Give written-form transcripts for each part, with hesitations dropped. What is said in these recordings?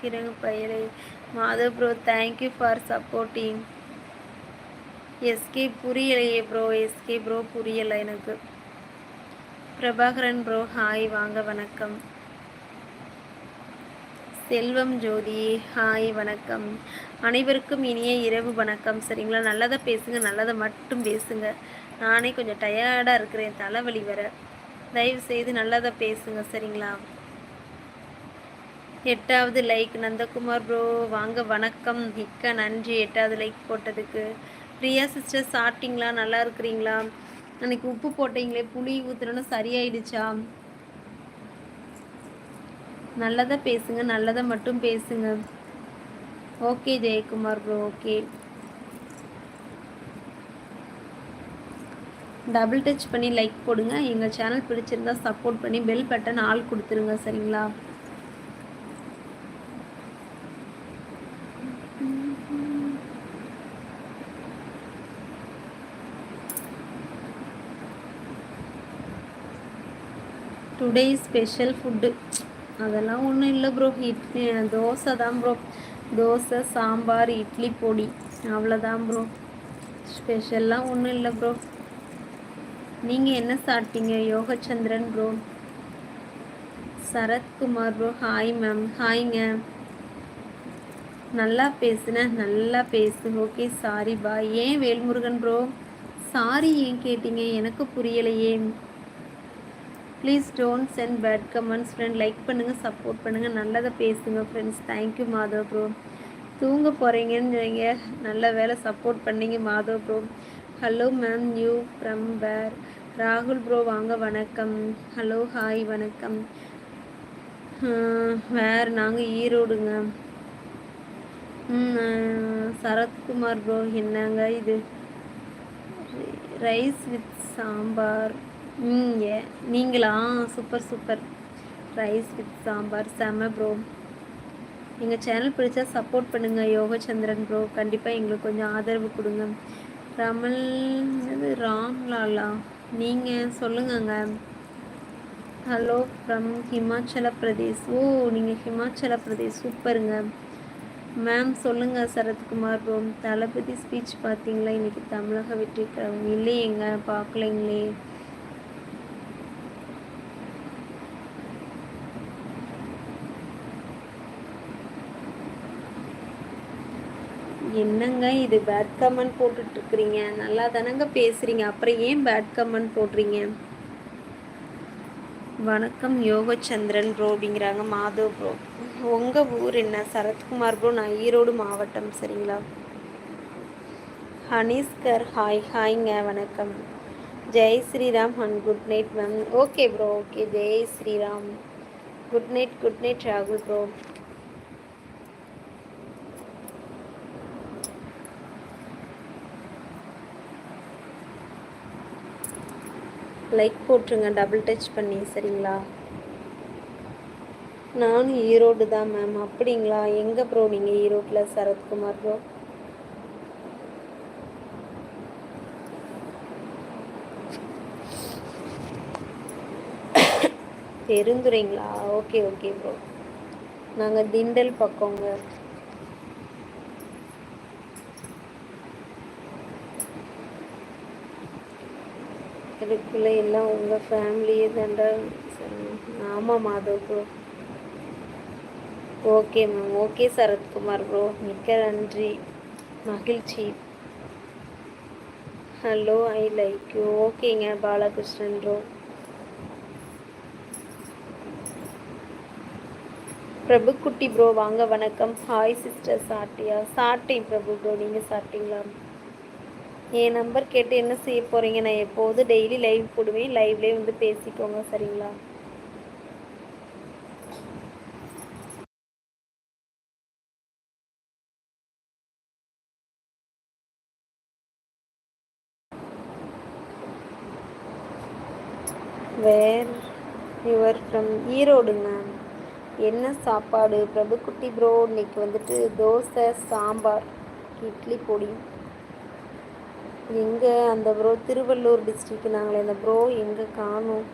கிரங்க பயிரை Madhav bro thank you for supporting. SK புரியலையே bro, SK bro புரியலை எனக்கு. பிரபாகரன் ப்ரோ ஹாய், வாங்க வணக்கம். செல்வம் ஜோதி ஹாய் வணக்கம். அனைவருக்கும் இனிய இரவு வணக்கம். சரிங்களா, நல்லதை பேசுங்க, நல்லதை மட்டும் பேசுங்க. நானே கொஞ்சம் டயர்டாக இருக்கிறேன், தலைவலி வர. தயவு செய்து நல்லதை பேசுங்க. சரிங்களா. 8வது லைக் நந்தகுமார் ப்ரோ வாங்க வணக்கம், மிக்க நன்றி 8வது லைக் போட்டதுக்கு. பிரியா சிஸ்டர் சாப்பிட்டீங்களா, நல்லா இருக்கிறீங்களா? அன்னைக்கு உப்பு போட்டீங்களே, புளி ஊற்றுறோன்னு சரியாயிடுச்சா? நல்லதாக பேசுங்க, நல்லதை மட்டும் பேசுங்க. Okay Jayakumar bro, okay. Double touch பண்ணி லைக் போடுங்க. எங்கள் சேனல் பிடிச்சிருந்தா சப்போர்ட் பண்ணி பெல் பட்டன் ஆல் கொடுத்துருங்க. சரிங்களா. டுடே ஸ்பெஷல் ஃபுட்டு அதெல்லாம் ஒன்றும் இல்லை ப்ரோ. இட்லி தோசை தான் ப்ரோ. தோசை சாம்பார் இட்லி பொடி அவ்வளோதான் ப்ரோ. ஸ்பெஷல்லாம் ஒன்றும் இல்லை ப்ரோ. நீங்கள் என்ன சாப்பிட்டீங்க? Yogachandran bro. Sarathkumar bro hi ma'am. ஹாய்ங்க. நல்லா பேசுனேன், நல்லா பேசு. Okay sorry bye. ஏன் வேல்முருகன் ப்ரோ சாரி ஏன் கேட்டீங்க? எனக்கு புரியலையே. Please don't send bad comments friend. Like பண்ணுங்கள், சப்போர்ட் பண்ணுங்கள், நல்லதை பேசுங்க ஃப்ரெண்ட்ஸ். Thank you Madhav bro. தூங்க போகிறீங்கன்னு வைங்க, நல்ல வேலை சப்போர்ட் பண்ணீங்க Madhav bro. Hello ma'am, new from where? ராகுல் ப்ரோ வாங்க வணக்கம். ஹலோ ஹாய் வணக்கம். வேர் நாங்கள் ஈரோடுங்க. சரத்குமார் ப்ரோ என்னங்க இது ரைஸ் வித் சாம்பார்? நீங்களா? Super super. Rice with sambar செம ப்ரோ. எங்கள் சேனல் பிடிச்சா சப்போர்ட் பண்ணுங்கள் யோகச்சந்திரன் ப்ரோ. கண்டிப்பாக எங்களுக்கு கொஞ்சம் ஆதரவு கொடுங்க. ரமல் ராம்லாலா நீங்கள் சொல்லுங்கங்க. Hello from Himachal Pradesh. Oh நீங்கள் ஹிமாச்சல பிரதேஷ், சூப்பருங்க மேம். சொல்லுங்கள் சரத்குமார் ப்ரோ. தளபதி ஸ்பீச் பார்த்தீங்களா இன்றைக்கி? தமிழக வெற்றிக்கழகம் இல்லையேங்க, பார்க்கலைங்களே. என்னங்க இது பேட் கமெண்ட் போட்டுட்ருக்குறீங்க? நல்லா தானங்க பேசுகிறீங்க, அப்புறம் ஏன் பேட் கமெண்ட் போடுறீங்க? வணக்கம் யோகச்சந்திரன் ப்ரோ அப்படிங்கிறாங்க மாதவ் ப்ரோ. உங்கள் ஊர் என்ன? சரத்குமார் ப்ரோ நான் ஈரோடு மாவட்டம். சரிங்களா. ஹனீஸ்கர் ஹாய். ஹாய்ங்க வணக்கம். Jai Shriram and good night ma'am. Okay bro, okay. Jai Shriram. Good night, good night ராகுல் ப்ரோ. லைக் போட்டுருங்க டபுள் டச் பண்ணி. சரிங்களா. நானும் ஈரோடு தான் மேம். அப்படிங்களா? எங்கே ப்ரோ நீங்கள் ஈரோட்டில்? சரத்குமார் ப்ரோ. பெருந்துறைங்களா? Okay okay bro. நாங்கள் திண்டல் பக்கங்க. இதுக்குள்ளே எல்லாம் உங்கள் ஃபேமிலியே தாண்டா? ஆமாம் Madhav bro. Okay ma'am, okay Sarathkumar bro, மிக்க நன்றி, மகிழ்ச்சி. Hello I like you. ஓகேங்க பாலகிருஷ்ணன் ப்ரோ. பிரபுக்குட்டி ப்ரோ வாங்க வணக்கம். Hi sister. சாப்பிட்டியா? சாப்பிட்டேன் பிரபு ப்ரோ, நீங்கள் சாப்பிட்டீங்களா? என் நம்பர் கேட்டு என்ன செய்ய போகிறீங்க? நான் எப்போது டெய்லி லைவ் போடுவேன், லைவ்லேயே வந்து பேசிக்கோங்க. சரிங்களா. வேர் யுவர் ஃப்ரம்? ஈரோடுங்க. என்ன சாப்பாடு பிரபுக்குட்டி ப்ரோ? இன்னைக்கு வந்துட்டு தோசை சாம்பார் இட்லி பொடி. எங்கே அந்த ப்ரோ? திருவள்ளூர் டிஸ்ட்ரிக்ட் நாங்களே. அந்த ப்ரோ எங்கே காணும்?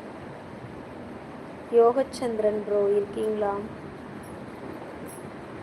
யோகச்சந்திரன் ப்ரோ இருக்கீங்களா?